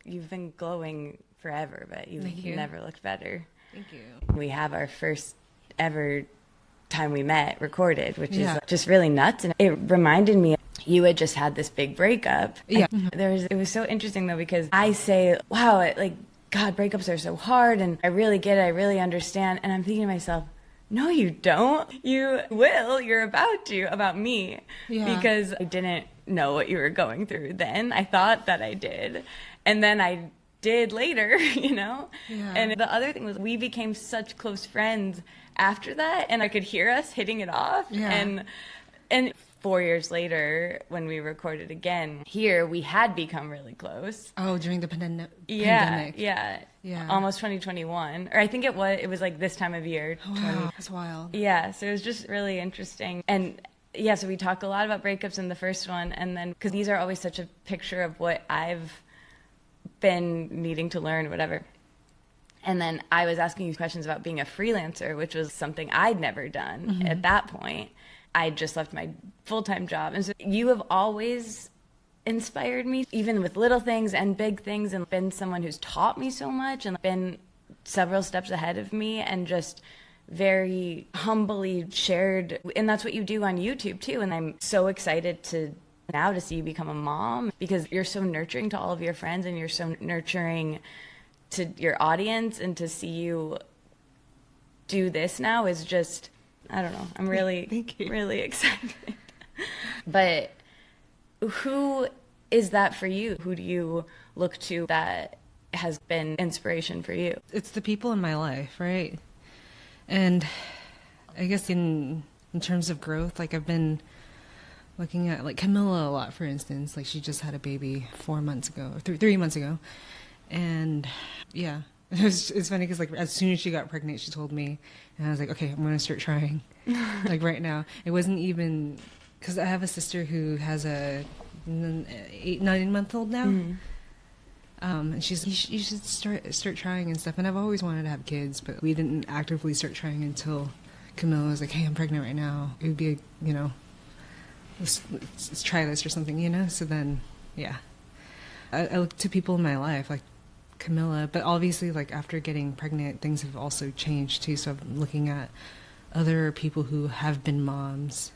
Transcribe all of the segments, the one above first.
you've been glowing forever, but Thank you you. never looked better. Thank you. We have our first ever time we met recorded, which is Yeah. just really nuts. And it reminded me you had just had this big breakup. Yeah. It was so interesting though, because I say, wow, God, breakups are so hard and I really get it. I really understand. And I'm thinking to myself, no, you don't. You will. You're about to, about me. Yeah. Because I didn't know what you were going through then. I thought that I did. And then I did later, you know? Yeah. And the other thing was we became such close friends after that, and I could hear us hitting it off. Yeah. And 4 years later, when we recorded again here, we had become really close. Oh, during the pandemic. Yeah. Yeah. Almost 2021. Or I think it was like this time of year. Wow, that's wild. Yeah, so it was just really interesting. And yeah, so we talk a lot about breakups in the first one, and then because these are always such a picture of what I've been needing to learn, whatever. And then I was asking you questions about being a freelancer, which was something I'd never done at that point. I just left my full-time job. And so you have always inspired me, even with little things and big things, and been someone who's taught me so much and been several steps ahead of me and just very humbly shared. And that's what you do on YouTube too. And I'm so excited to now to see you become a mom, because you're so nurturing to all of your friends and you're so nurturing to your audience, and to see you do this now is just, I don't know, I'm really Thank you. really excited. But who is that for you? Who do you look to that has been inspiration for you? It's the people in my life, right? And I guess in terms of growth, like I've been looking at like Camilla a lot, for instance. Like she just had a baby 4 months ago, or 3 months ago. And yeah, it's funny because like as soon as she got pregnant, she told me, and I was like, okay, I'm going to start trying like right now. It wasn't even because I have a sister who has a 9-month-old now. And she's like, you should start trying and stuff. And I've always wanted to have kids, but we didn't actively start trying until Camilla was like, hey, I'm pregnant right now. It would be, let's try this or something, So then, yeah, I look to people in my life like Camilla, but obviously like after getting pregnant, things have also changed too. So I'm looking at other people who have been moms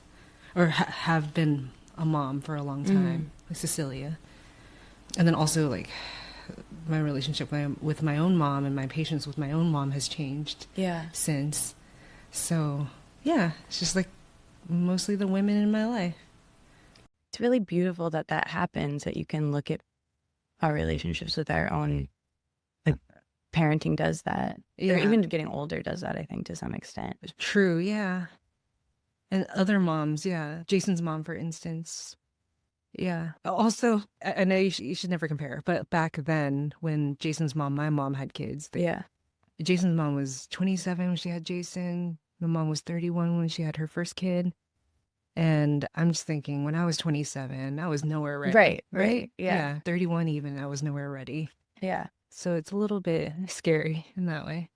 or have been a mom for a long time, like Cecilia. And then also like my relationship with my own mom and my patience with my own mom has changed since. So yeah, it's just like mostly the women in my life. It's really beautiful that that happens, that you can look at our relationships with our own, like parenting does that. Yeah. Or even getting older does that, I think, to some extent. True, yeah. And other moms, yeah. Jason's mom, for instance. Yeah. Also, I know you should never compare, but back then when Jason's mom, my mom had kids. Jason's mom was 27 when she had Jason. My mom was 31 when she had her first kid. And I'm just thinking, when I was 27, I was nowhere ready. Right. Yeah. 31 even, I was nowhere ready. Yeah. So it's a little bit scary in that way.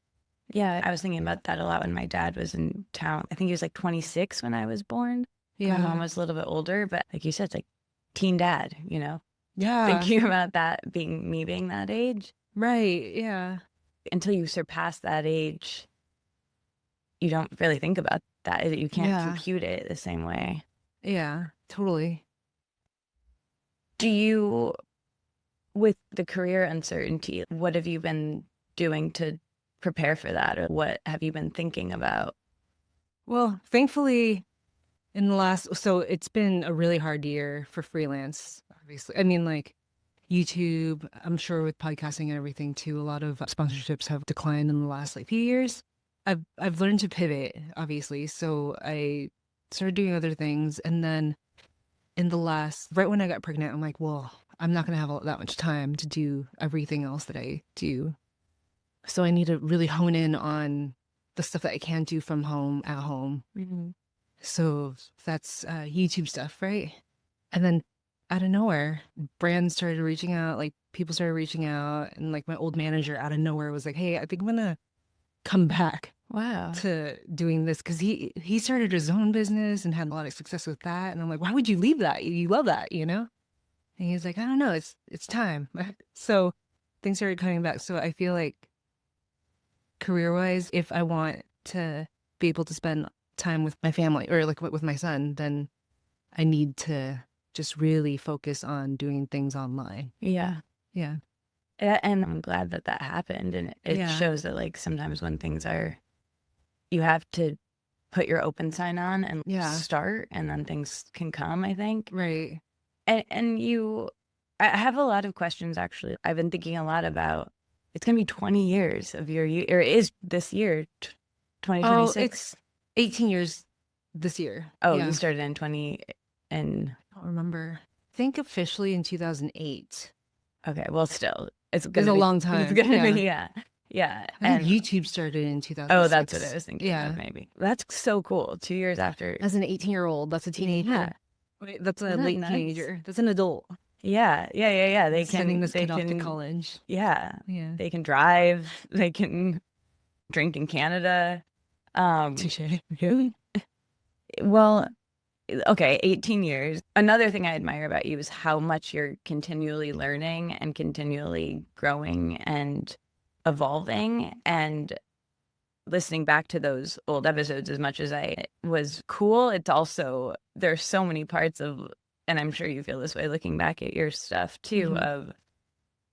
Yeah, I was thinking about that a lot when my dad was in town. I think he was like 26 when I was born. Yeah. My mom was a little bit older, but like you said, it's like teen dad, Yeah. Thinking about that being me being that age. Right, yeah. Until you surpass that age, you don't really think about that. You can't compute it the same way. Yeah, totally. Do you, with the career uncertainty, what have you been doing to prepare for that? Or what have you been thinking about? Well, thankfully, so it's been a really hard year for freelance, obviously. I mean, like YouTube, I'm sure with podcasting and everything too, a lot of sponsorships have declined in the last like few years. I've learned to pivot, obviously. So I started doing other things. And then right when I got pregnant, I'm like, well, I'm not going to have that much time to do everything else that I do. So I need to really hone in on the stuff that I can do from home, at home. Mm-hmm. So that's YouTube stuff, right? And then out of nowhere, brands started reaching out, like people started reaching out. And like my old manager out of nowhere was like, hey, I think I'm going to come back. Wow. To doing this, because he started his own business and had a lot of success with that. And I'm like, why would you leave that? You love that, And he's like, I don't know, it's time. So things started coming back. So I feel like career-wise, if I want to be able to spend time with my family or like with my son, then I need to just really focus on doing things online. Yeah. Yeah. And I'm glad that that happened. And it Yeah. shows that like sometimes when things are, you have to put your open sign on and start, and then things can come, I think. Right. And I have a lot of questions, actually. I've been thinking a lot about, it's going to be 20 years of or it is this year, 2026. Oh, it's 18 years this year. Oh, yeah. you started in 20 and... I don't remember. I think officially in 2008. Okay, well, still, it's a long time. It's going to be, yeah. Yeah. I think YouTube started in 2006. Oh, that's what I was thinking of, maybe. That's so cool. 2 years after. As an 18-year-old, that's a teenager. Yeah. Wait, that's a late teenager. That's an adult. Yeah. They can sending this kid off to college. Yeah. They can drive. They can drink in Canada. Touche. Well, okay, 18 years. Another thing I admire about you is how much you're continually learning and continually growing and evolving. And listening back to those old episodes, as much as I was cool, it's also, there's so many parts of, and I'm sure you feel this way looking back at your stuff too, of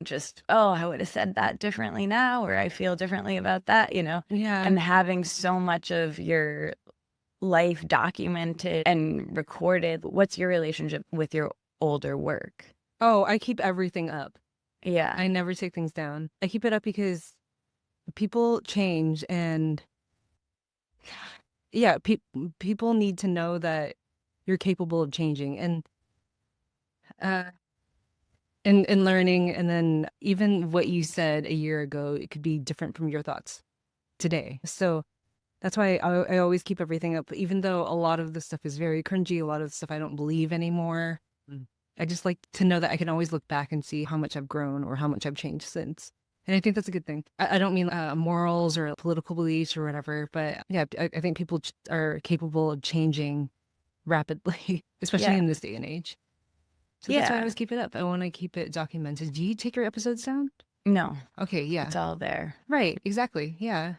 just, oh, I would have said that differently now, or I feel differently about that, you know? Yeah. And having so much of your life documented and recorded. What's your relationship with your older work? Oh, I keep everything up. Yeah. I never take things down. I keep it up because people change, and yeah, people need to know that you're capable of changing and learning. And then even what you said a year ago, it could be different from your thoughts today. So that's why I always keep everything up, even though a lot of the stuff is very cringy, a lot of the stuff I don't believe anymore. I just like to know that I can always look back and see how much I've grown or how much I've changed since. And I think that's a good thing. I don't mean morals or political beliefs or whatever, but yeah, I think people are capable of changing rapidly, especially in this day and age. So that's why I always keep it up. I want to keep it documented. Do you take your episodes down? No. Okay, yeah. It's all there. Right, exactly, yeah.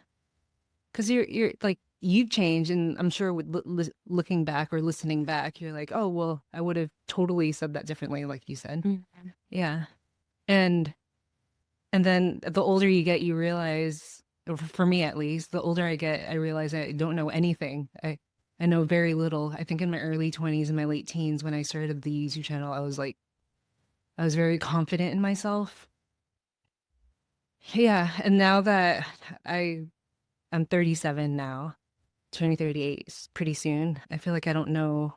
Because you're like, you've changed, and I'm sure with looking back or listening back, you're like, oh, well, I would have totally said that differently, like you said. Mm-hmm. Yeah. And then the older you get, you realize, or for me at least, the older I get, I realize I don't know anything. I know very little. I think in my early 20s and my late teens, when I started the YouTube channel, I was very confident in myself. Yeah. And now that I'm 37 now, turning 38 pretty soon, I feel like I don't know,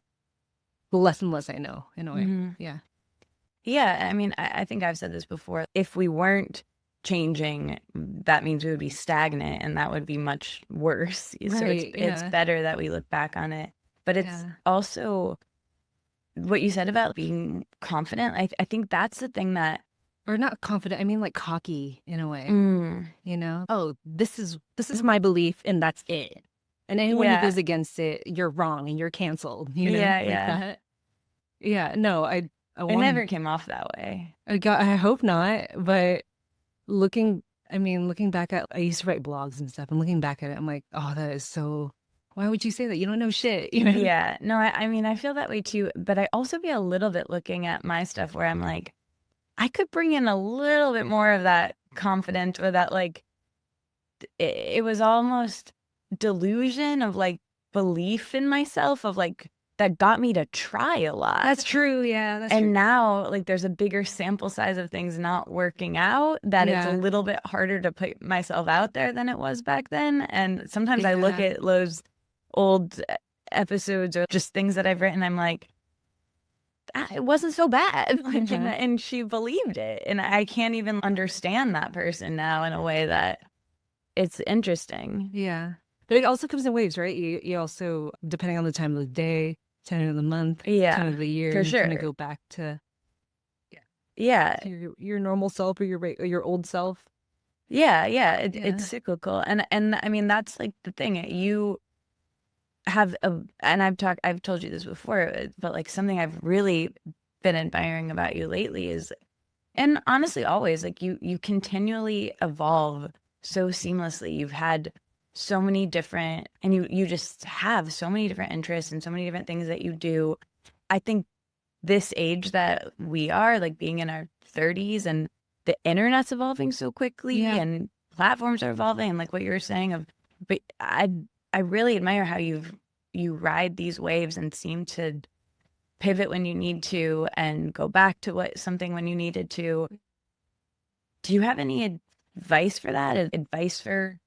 the less and less I know in a way. Mm-hmm. Yeah. Yeah. I mean, I think I've said this before. If we weren't changing, that means we would be stagnant, and that would be much worse. Right, so it's better that we look back on it. But it's also what you said about being confident. I think that's the thing that, or not confident, I mean like cocky in a way. You know? Oh, this is my belief, and that's it. And anyone who goes against it, you're wrong and you're canceled. You know? Yeah, like that. Yeah. No, it never came off that way. I hope not. But looking back at, I used to write blogs and stuff, and looking back at it, I'm like, oh, that is so, why would you say that? You don't know shit. You know? Yeah. No, I mean, I feel that way too. But I also be a little bit looking at my stuff where I'm like, I could bring in a little bit more of that confidence, or that, like, it was almost delusion of like belief in myself, of like, that got me to try a lot. That's true. Yeah. That's true. Now, like, there's a bigger sample size of things not working out, that it's a little bit harder to put myself out there than it was back then. And sometimes I look at those old episodes or just things that I've written, I'm like, it wasn't so bad. Like, and she believed it. And I can't even understand that person now in a way that it's interesting. Yeah. But it also comes in waves, right? You also, depending on the time of the day, time of the month, time of the year, for sure, kind of go back to to your normal self, or your old self. Yeah. It's cyclical. And I mean, that's like the thing. You have and I've told you this before, but like something I've really been admiring about you lately is And honestly, always, like, you continually evolve so seamlessly. You've had so many different, and you just have so many different interests and so many different things that you do. I think this age that we are, like being in our 30s, and the internet's evolving so quickly, Yeah. and platforms are evolving, and like what you were saying of, but I really admire how you ride these waves and seem to pivot when you need to and go back to what something when you needed to. Do you have any advice for that? Advice for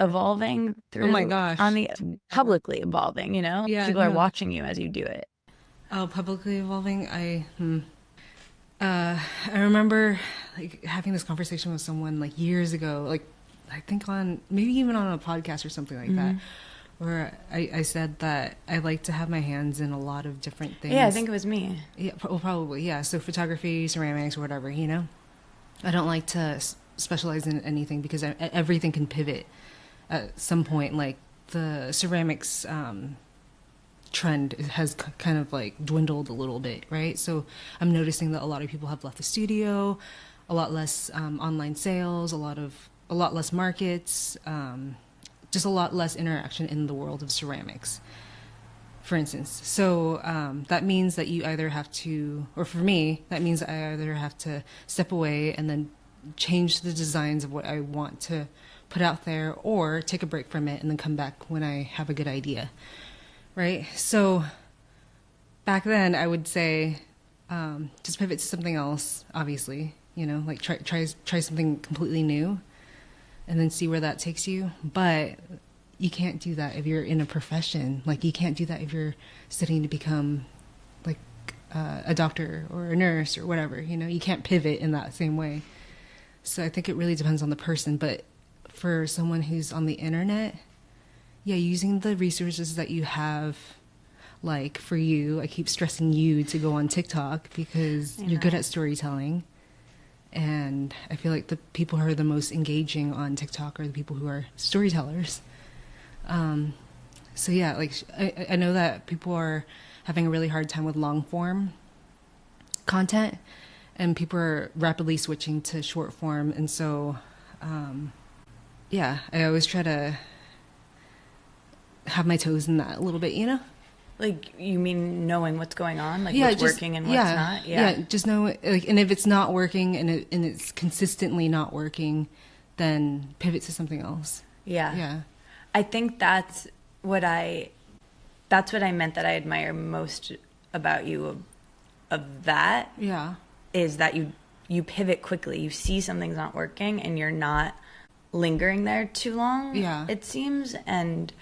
evolving Oh my through on gosh. the publicly evolving, you know? Yeah, People are no. watching you as you do it. Oh, publicly evolving. I remember like having this conversation with someone like years ago, like I think on maybe even on a podcast or something like that, where I said that I like to have my hands in a lot of different things. Yeah, I think it was me. Yeah, well, probably, yeah. So photography, ceramics, or whatever, you know. I don't like to specialize in anything because everything can pivot at some point. Like the ceramics trend has kind of like dwindled a little bit, right? So I'm noticing that a lot of people have left the studio, a lot less online sales, a lot less markets, just a lot less interaction in the world of ceramics, for instance. So that means that you either have to, or for me, that means I either have to step away and then change the designs of what I want to put out there, or take a break from it and then come back when I have a good idea, right? So back then I would say just pivot to something else, obviously, you know, like try something completely new and then see where that takes you. But you can't do that if you're in a profession. Like you can't do that if you're studying to become like a doctor or a nurse or whatever, you know. You can't pivot in that same way. So I think it really depends on the person. But for someone who's on the internet, yeah, using the resources that you have, like for you, I keep stressing you to go on TikTok because you're good at storytelling. And I feel like the people who are the most engaging on TikTok are the people who are storytellers. So yeah, like I know that people are having a really hard time with long form content, and people are rapidly switching to short form. And so, yeah, I always try to have my toes in that a little bit, you know? Like, you mean knowing what's going on, like Yeah, what's working and what's not? Yeah, just know, like, and if it's not working and it's consistently not working, then pivot to something else. Yeah. Yeah. I think that's what I meant, that I admire most about you of that. Yeah. Is that you pivot quickly. You see something's not working and you're not lingering there too long. Yeah. It seems, and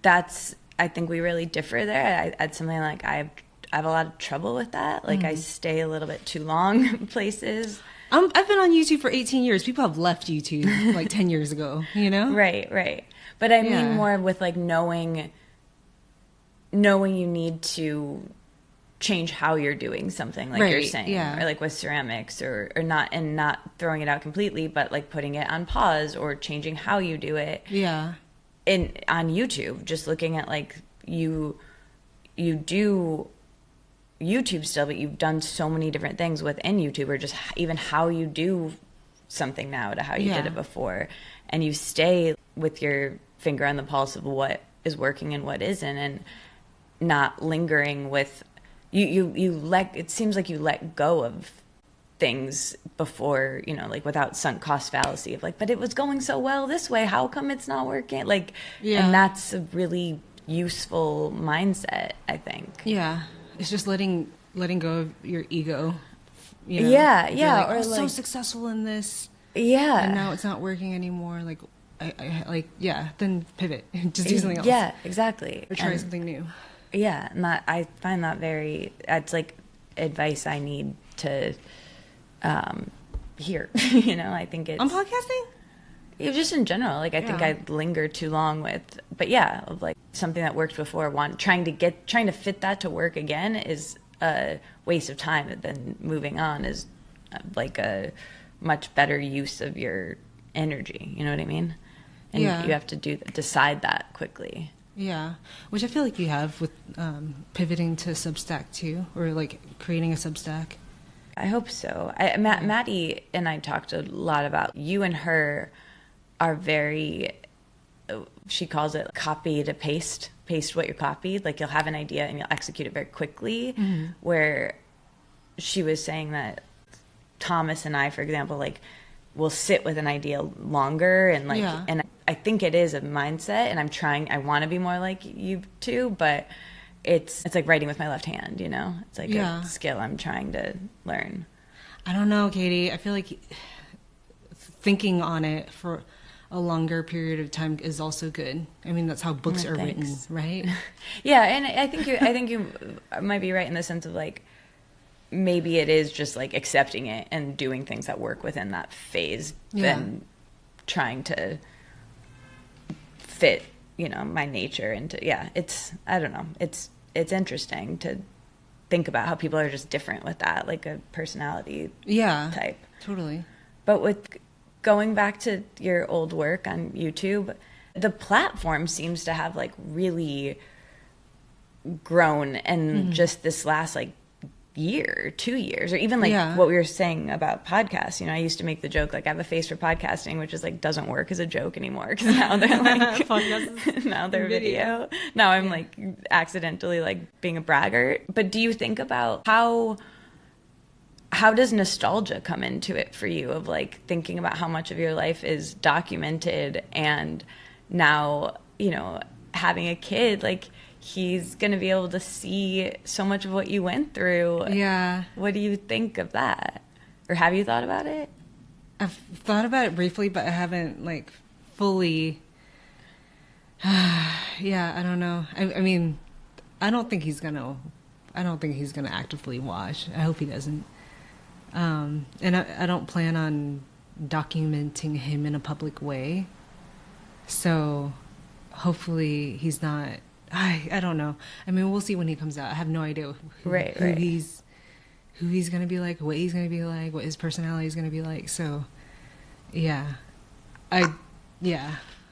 that's, I think we really differ there. I'd something like I have a lot of trouble with that. Like I stay a little bit too long places. I've been on YouTube for 18 years. People have left YouTube like 10 years ago, you know? Right. But I mean more with like knowing you need to change how you're doing something, like you're saying, or like with ceramics, or not, and not throwing it out completely, but like putting it on pause or changing how you do it. Yeah. On YouTube, just looking at like you do YouTube still, but you've done so many different things within YouTube, or just even how you do something now to how you did it before, and you stay with your finger on the pulse of what is working and what isn't, and not lingering with you let, it seems like you let go of things before, you know, like without sunk cost fallacy of like, but it was going so well this way, how come it's not working? Like, and that's a really useful mindset, I think. Yeah. It's just letting go of your ego. You know? Yeah. Like, or I'm like, so successful in this. Yeah. And now it's not working anymore. Like, I like, yeah, then pivot. Just do something else. Yeah, exactly. Or try something new. Yeah. And that, I find that it's like advice I need to hear. You know, I think it's... On podcasting? Just in general, like I think I linger too long with, but yeah, of like something that worked before, trying to fit that to work again is a waste of time. And then moving on is like a much better use of your energy. You know what I mean? And you have to decide that quickly. Yeah, which I feel like you have with pivoting to Substack too, or like creating a Substack. I hope so. Maddie and I talked a lot about you and her are very, she calls it copy to paste what you copied. Like you'll have an idea and you'll execute it very quickly. Where she was saying that Thomas and I, for example, like will sit with an idea longer and like, and I think it is a mindset, and I want to be more like you two, but it's like writing with my left hand, you know? It's like a skill I'm trying to learn. I don't know, Katie. I feel like thinking on it for a longer period of time is also good. I mean, that's how books are written, right? Yeah, and I think you might be right in the sense of like maybe it is just like accepting it and doing things that work within that phase than trying to fit, you know, my nature into it's I don't know. It's interesting to think about how people are just different with that, like a personality type. Totally. But with going back to your old work on YouTube, the platform seems to have like really grown, and just this last like year, 2 years, or even like what we were saying about podcasts. You know, I used to make the joke like I have a face for podcasting, which is like doesn't work as a joke anymore because now they're like now they're video. Now I'm like accidentally like being a braggart. But do you think about how does nostalgia come into it for you, of like thinking about how much of your life is documented, and now, you know, having a kid, like he's going to be able to see so much of what you went through. Yeah. What do you think of that? Or have you thought about it? I've thought about it briefly, but I haven't like fully. I don't know. I mean, I don't think he's gonna actively watch. I hope he doesn't. And I don't plan on documenting him in a public way. So hopefully he's not. I don't know. I mean, we'll see when he comes out. I have no idea who he's going to be like, what he's going to be like, what his personality is going to be like. So, I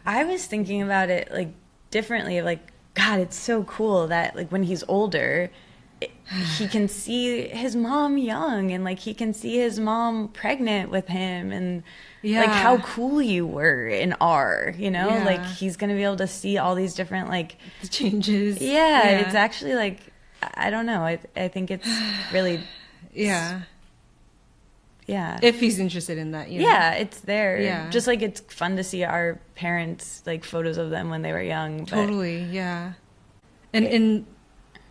was thinking about it like differently. Like, God, it's so cool that like when he's older, he can see his mom young, and like he can see his mom pregnant with him, and like how cool you were and are, you know, like he's gonna be able to see all these different like the changes. It's actually like I don't know. I think it's really if he's interested in that, you know? It's there. Just like it's fun to see our parents like photos of them when they were young. Totally, and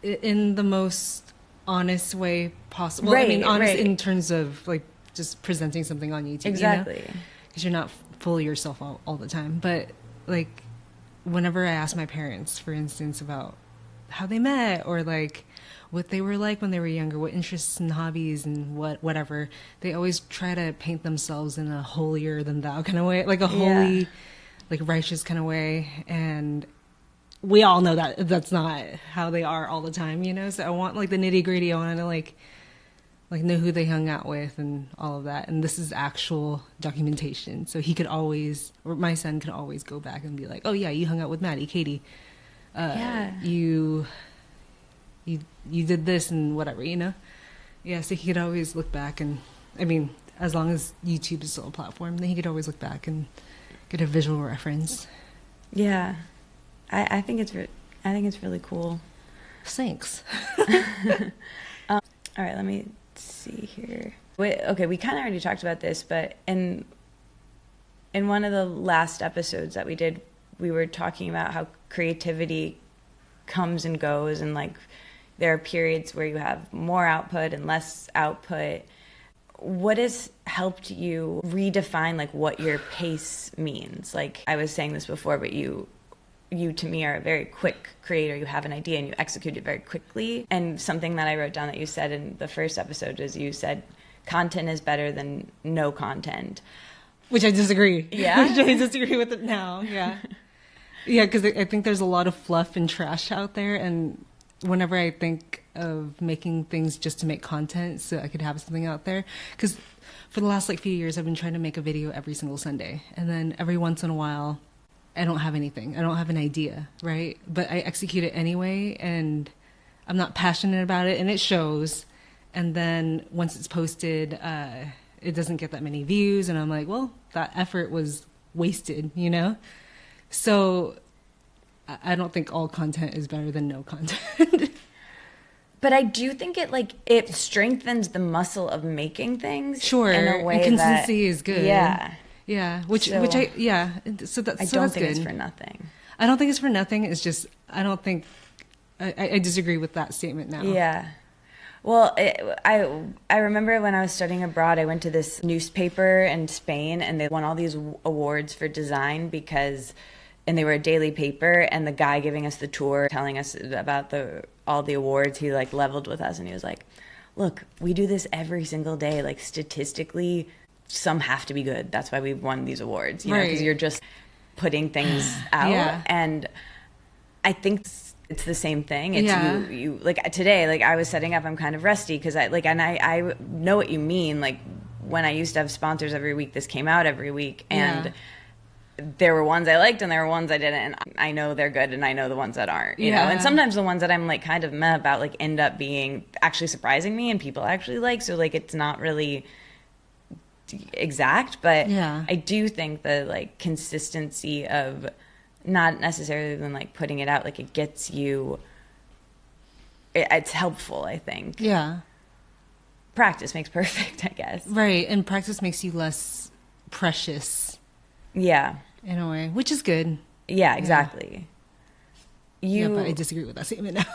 in the most honest way possible. Well, I mean, honest in terms of like just presenting something on YouTube. Exactly. Because you're not fully yourself all the time. But like whenever I ask my parents, for instance, about how they met or like what they were like when they were younger, what interests and hobbies and whatever, they always try to paint themselves in a holier than thou kind of way, like a holy, like righteous kind of way. And we all know that that's not how they are all the time, you know? So I want like the nitty gritty. I want to like know who they hung out with and all of that. And this is actual documentation. So he could always, or my son could always go back and be like, oh yeah, you hung out with Maddie, Katie. You did this and whatever, you know? Yeah, so he could always look back, and I mean, as long as YouTube is still a platform, then he could always look back and get a visual reference. Yeah. I think it's really cool. Thanks. All right, let me see here. Okay, we kind of already talked about this, but in one of the last episodes that we did, we were talking about how creativity comes and goes, and like there are periods where you have more output and less output. What has helped you redefine like what your pace means? Like I was saying this before, but you to me are a very quick creator. You have an idea and you execute it very quickly. And something that I wrote down that you said in the first episode is you said content is better than no content. Which I disagree. Yeah? Which I disagree with it now. Yeah. Yeah, because I think there's a lot of fluff and trash out there. And whenever I think of making things just to make content so I could have something out there, because for the last like few years I've been trying to make a video every single Sunday. And then every once in a while I don't have anything. I don't have an idea, right? But I execute it anyway, and I'm not passionate about it, and it shows. And then once it's posted, it doesn't get that many views. And I'm like, well, that effort was wasted, you know? So I don't think all content is better than no content. But I do think it strengthens the muscle of making things. Sure. In a way and consistency is good. Yeah. Yeah. So I don't think it's for nothing. I don't think it's for nothing. It's just, I don't think, I disagree with that statement now. Yeah. Well, I remember when I was studying abroad, I went to this newspaper in Spain, and they won all these awards for design and they were a daily paper, and the guy giving us the tour, telling us about all the awards, he like leveled with us, and he was like, look, we do this every single day. Like statistically, some have to be good. That's why we've won these awards, you know, because you're just putting things out. Yeah. And I think it's the same thing. It's you like today, like I was setting up, I'm kind of rusty because I know what you mean. Like when I used to have sponsors every week, this came out every week, and there were ones I liked and there were ones I didn't. And I know they're good and I know the ones that aren't, you know? And sometimes the ones that I'm like kind of meh about like end up being actually surprising me and people actually like, so like it's not really exact, but I do think the like consistency of not necessarily even like putting it out, like it gets you, it's helpful, I think. Yeah. Practice makes perfect, I guess. Right. And practice makes you less precious. Yeah. In a way, which is good. Yeah, exactly. But I disagree with that statement now.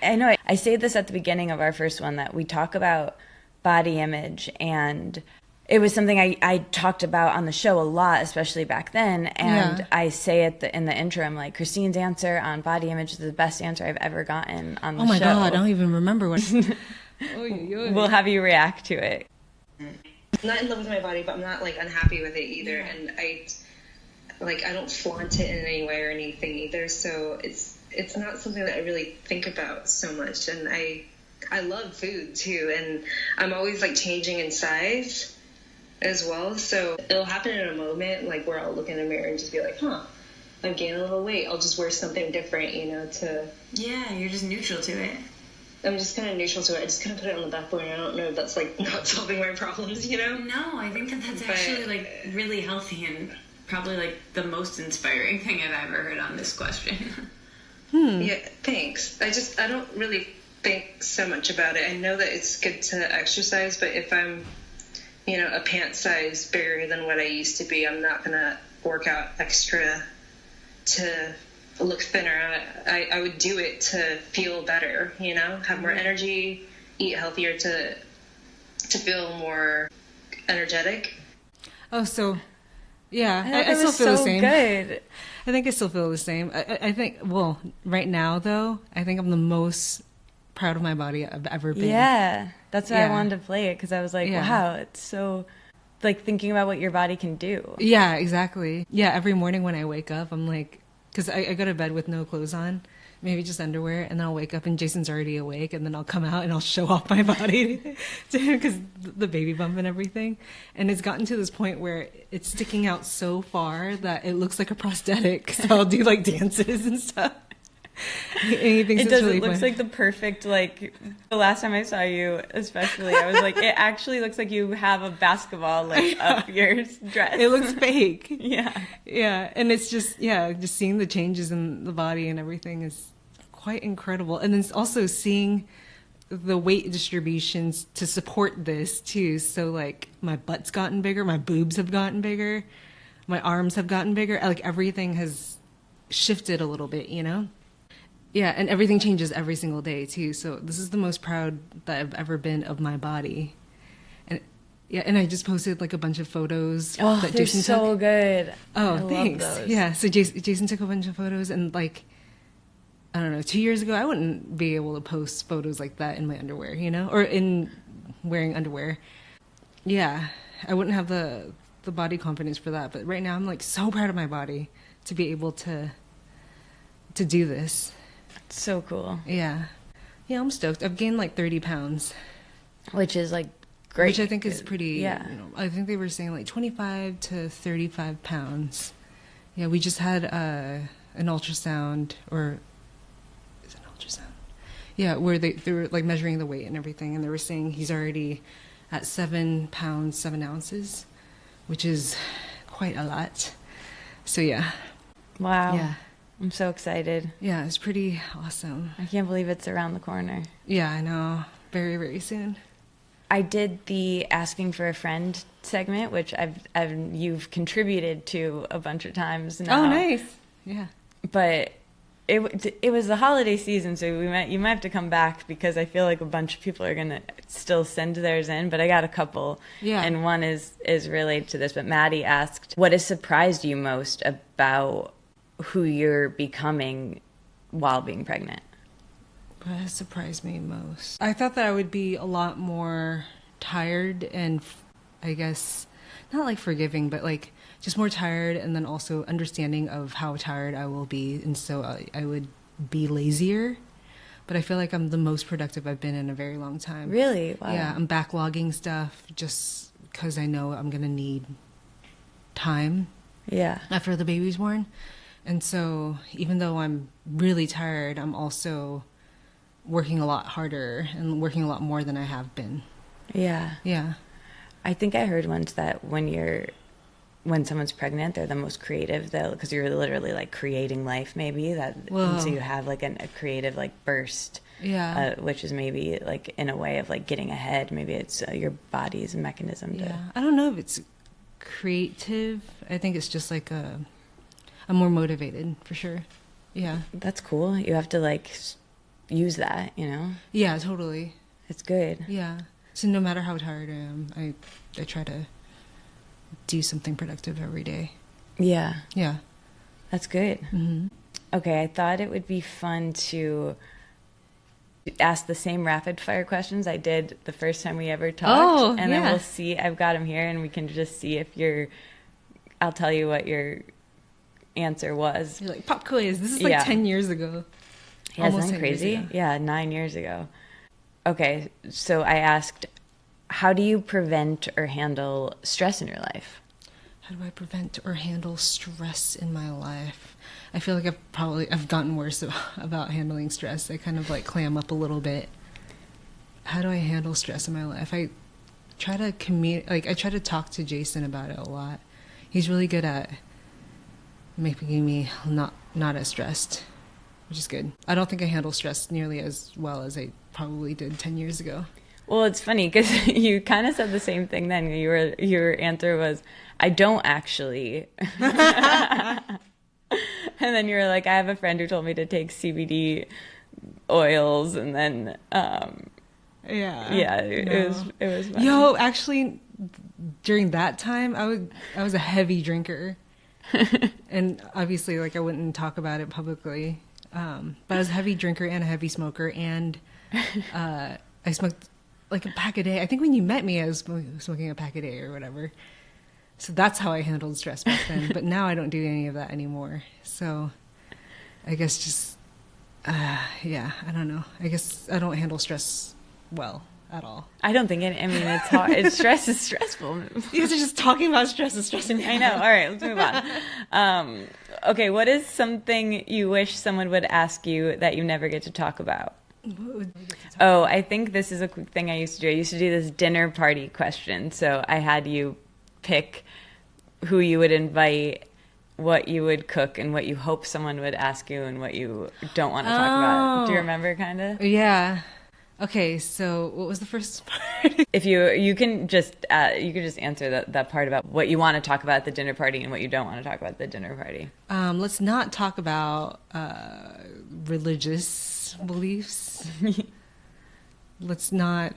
I know. I say this at the beginning of our first one, that we talk about body image, and it was something I talked about on the show a lot, especially back then. And I say it in the intro, I'm like, Christine's answer on body image is the best answer I've ever gotten on the show. Oh my God, I don't even remember what. We'll have you react to it. I'm not in love with my body, but I'm not like unhappy with it either. And I don't flaunt it in any way or anything either. So it's not something that I really think about so much. And I love food too, and I'm always like changing in size as well. So it'll happen in a moment, like where I'll look in the mirror and just be like, I'm gaining a little weight. I'll just wear something different, you know, Yeah, you're just neutral to it. I'm just kind of neutral to it. I just kind of put it on the back burner. I don't know if that's like not solving my problems, you know? No, I think that's actually like really healthy and probably like the most inspiring thing I've ever heard on this question. Yeah, thanks. I don't really think so much about it. I know that it's good to exercise, but if I'm, you know, a pant size bigger than what I used to be, I'm not going to work out extra to look thinner. I would do it to feel better, you know, have more energy, eat healthier to feel more energetic. Oh, so yeah, I still feel the same. Good. I think I still feel the same. I think, well, right now though, I think I'm the most proud of my body I've ever been. Yeah, that's why I wanted to play it, because I was like, wow, it's so, like, thinking about what your body can do. Yeah, exactly. Yeah, every morning when I wake up, I'm like, because I go to bed with no clothes on, maybe just underwear, and then I'll wake up and Jason's already awake, and then I'll come out and I'll show off my body because the baby bump and everything. And it's gotten to this point where it's sticking out so far that it looks like a prosthetic. So I'll do like dances and stuff. It looks like the perfect, like, the last time I saw you especially, I was like, it actually looks like you have a basketball like up your dress. It looks fake. Yeah, and it's just just seeing the changes in the body and everything is quite incredible. And then also seeing the weight distributions to support this too. So like my butt's gotten bigger, my boobs have gotten bigger, my arms have gotten bigger, like everything has shifted a little bit, you know? Yeah, and everything changes every single day too. So this is the most proud that I've ever been of my body. And and I just posted like a bunch of photos that Jason took. So good. Oh, thanks. Yeah, so Jason took a bunch of photos, and like, I don't know, 2 years ago I wouldn't be able to post photos like that in my underwear, you know, or in wearing underwear. Yeah, I wouldn't have the body confidence for that. But right now I'm like so proud of my body to be able to do this. So cool. Yeah, I'm stoked. I've gained like 30 pounds. Which is like great. Which I think is pretty, you know, I think they were saying like 25 to 35 pounds. Yeah, we just had an ultrasound, or is it an ultrasound? Yeah, where they were like measuring the weight and everything, and they were saying he's already at 7 pounds 7 ounces, which is quite a lot. So yeah. Wow. Yeah. I'm so excited. Yeah, it's pretty awesome. I can't believe it's around the corner. Yeah, I know. Very, very soon. I did the asking for a friend segment, which you've contributed to a bunch of times now. Oh, nice. Yeah. But it was the holiday season, so you might have to come back, because I feel like a bunch of people are gonna still send theirs in. But I got a couple, and one is related to this. But Maddie asked, "What has surprised you most about who you're becoming while being pregnant?" What has surprised me most? I thought that I would be a lot more tired and, I guess, not like forgiving, but like just more tired, and then also understanding of how tired I will be. And so I would be lazier. But I feel like I'm the most productive I've been in a very long time. Really? Wow. Yeah, I'm backlogging stuff just because I know I'm going to need time after the baby's born. And so even though I'm really tired, I'm also working a lot harder and working a lot more than I have been. Yeah. Yeah. I think I heard once that when someone's pregnant, they're the most creative, though, because you're literally like creating life, maybe and so you have like a creative like burst, which is maybe like in a way of like getting ahead. Maybe it's your body's mechanism to. I don't know if it's creative. I think it's just like I'm more motivated for sure. Yeah, that's cool. You have to like use that, you know. Yeah, totally. It's good. Yeah. So no matter how tired I am, I try to do something productive every day. Yeah. Yeah. That's good. Mm-hmm. Okay, I thought it would be fun to ask the same rapid fire questions I did the first time we ever talked. And then we'll see. I've got them here, and we can just see if I'll tell you what your answer was. You're like, pop quiz. This is like 10 years ago. Yeah, isn't that crazy? Yeah, 9 years ago. Okay, so I asked, how do you prevent or handle stress in your life? How do I prevent or handle stress in my life? I feel like I've gotten worse about handling stress. I kind of like clam up a little bit. How do I handle stress in my life? I try to I try to talk to Jason about it a lot. He's really good at making me not as stressed, which is good. I don't think I handle stress nearly as well as I probably did 10 years ago. Well, it's funny because you kind of said the same thing then. Your answer was, I don't actually. And then you were like, I have a friend who told me to take CBD oils, and then it was funny. Yo, actually, during that time, I was a heavy drinker. And obviously, like, I wouldn't talk about it publicly. But I was a heavy drinker and a heavy smoker, and I smoked like a pack a day. I think when you met me, I was smoking a pack a day or whatever. So that's how I handled stress back then. But now I don't do any of that anymore. So I guess just, I don't know. I guess I don't handle stress well at all. I don't think it's hard. Stress is stressful. You guys are just talking about stress is stressing me out. I know. All right, let's move on. Okay, what is something you wish someone would ask you that you never get to talk about? I think this is a quick thing I used to do. I used to do this dinner party question. So I had you pick who you would invite, what you would cook, and what you hope someone would ask you, and what you don't want to talk about. Do you remember, kind of? Yeah. Okay, so what was the first part? If you can just answer that part about what you want to talk about at the dinner party and what you don't want to talk about at the dinner party. Let's not talk about religious beliefs. Let's not.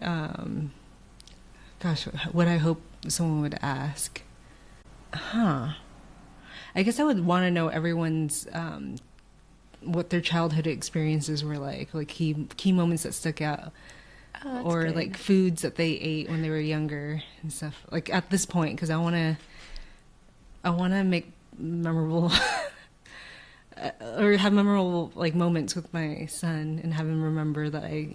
What I hope someone would ask. I guess I would want to know everyone's what their childhood experiences were like key moments that stuck out, or good. Like foods that they ate when they were younger and stuff. Like at this point, because I want to make memorable or have memorable like moments with my son and have him remember that I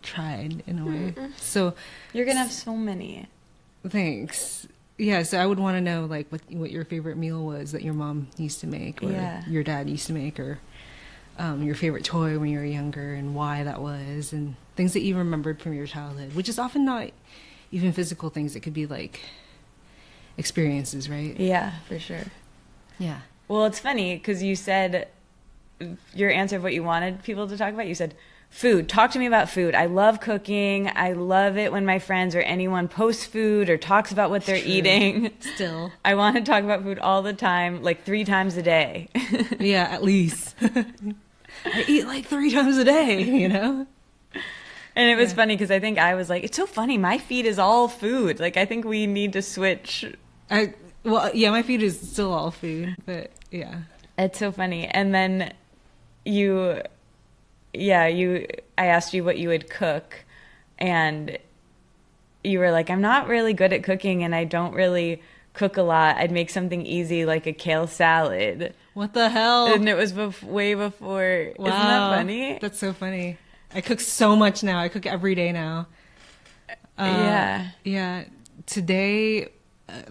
tried in a way. So you're gonna have so many. Thanks. Yeah, so I would want to know like what your favorite meal was that your mom used to make, or your dad used to make, or your favorite toy when you were younger and why that was, and things that you remembered from your childhood, which is often not even physical things. It could be like experiences, right? Yeah, for sure. Yeah. Well, it's funny because you said your answer of what you wanted people to talk about. You said food. Talk to me about food. I love cooking. I love it when my friends or anyone posts food or talks about what they're eating. Still. I want to talk about food all the time, like 3 times a day. Yeah, at least. I eat like 3 times a day, you know? And it was funny because I think I was like, it's so funny. My feed is all food. Like, I think we need to switch. Well, yeah, my feed is still all food, but yeah. It's so funny. And then I asked you what you would cook, and you were like, I'm not really good at cooking, and I don't really cook a lot. I'd make something easy like a kale salad. What the hell? And it was way before. Wow. Isn't that funny? That's so funny. I cook so much now. I cook every day now. Yeah. Today,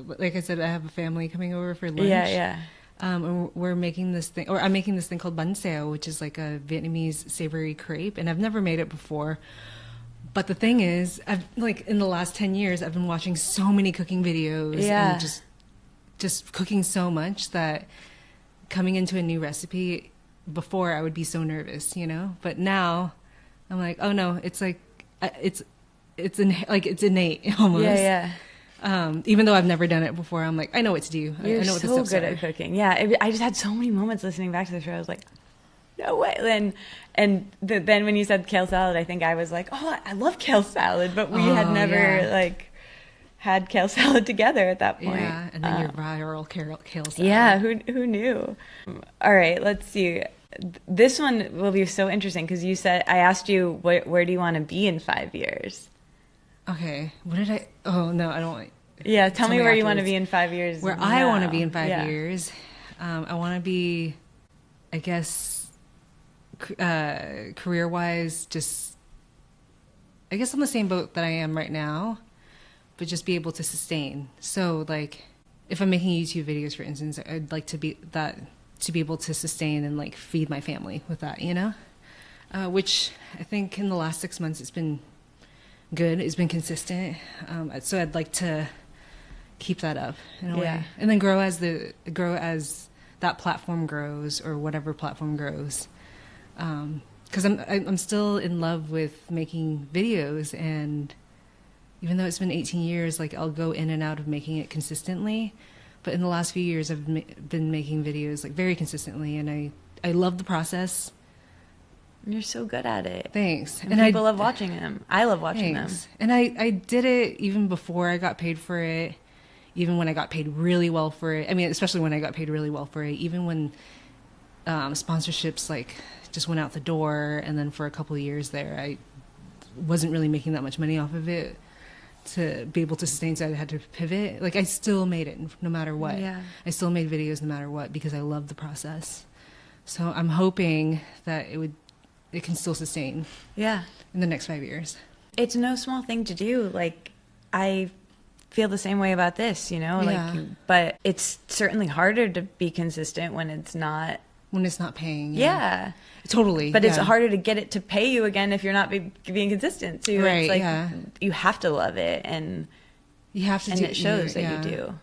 like I said, I have a family coming over for lunch. Yeah. And we're making this thing, or I'm making this thing called bun xeo, which is like a Vietnamese savory crepe, and I've never made it before. But the thing is, in the last 10 years, I've been watching so many cooking videos and just cooking so much that coming into a new recipe, before I would be so nervous, you know? But now I'm like, oh no, it's like, it's innate almost. Yeah. Even though I've never done it before, I'm like, I know what to do. You're I know what the so steps good are. at cooking. Yeah, I just had so many moments listening back to the show. I was like, no way. Then when you said kale salad, I think I was like, oh, I love kale salad, but we had never had kale salad together at that point. Yeah, and then your viral kale salad. Yeah, who knew? All right, let's see. This one will be so interesting because you said, I asked you, where do you want to be in 5 years? Okay, what did I? Oh no, I don't. Yeah, tell me where afterwards. you want to be in 5 years. Where I want to be in 5 years, I want to be, I guess, career-wise, just, I guess, on the same boat that I am right now, but just be able to sustain. So, like, if I'm making YouTube videos, for instance, I'd like to be able to sustain and like feed my family with that, you know, which I think in the last 6 months it's been good. It's been consistent. So I'd like to keep that up in a way, and then grow as that platform grows, or whatever platform grows. Because I'm still in love with making videos, and even though it's been 18 years, like I'll go in and out of making it consistently. But in the last few years, I've been making videos like very consistently, and I love the process. You're so good at it. Thanks. And people love watching them. I love watching them. And I did it even before I got paid for it, even when I got paid really well for it. I mean, especially when I got paid really well for it, even when sponsorships like just went out the door, and then for a couple of years there, I wasn't really making that much money off of it to be able to sustain, so I had to pivot. Like, I still made it no matter what. Yeah. I still made videos no matter what because I love the process. So I'm hoping that it can still sustain. Yeah. In the next 5 years. It's no small thing to do. Like, I feel the same way about this, you know? Yeah. Like, but it's certainly harder to be consistent when it's not paying. Yeah. Totally. But it's harder to get it to pay you again if you're not being consistent too. Right, it's like you have to love it, and you have to and it shows that you do.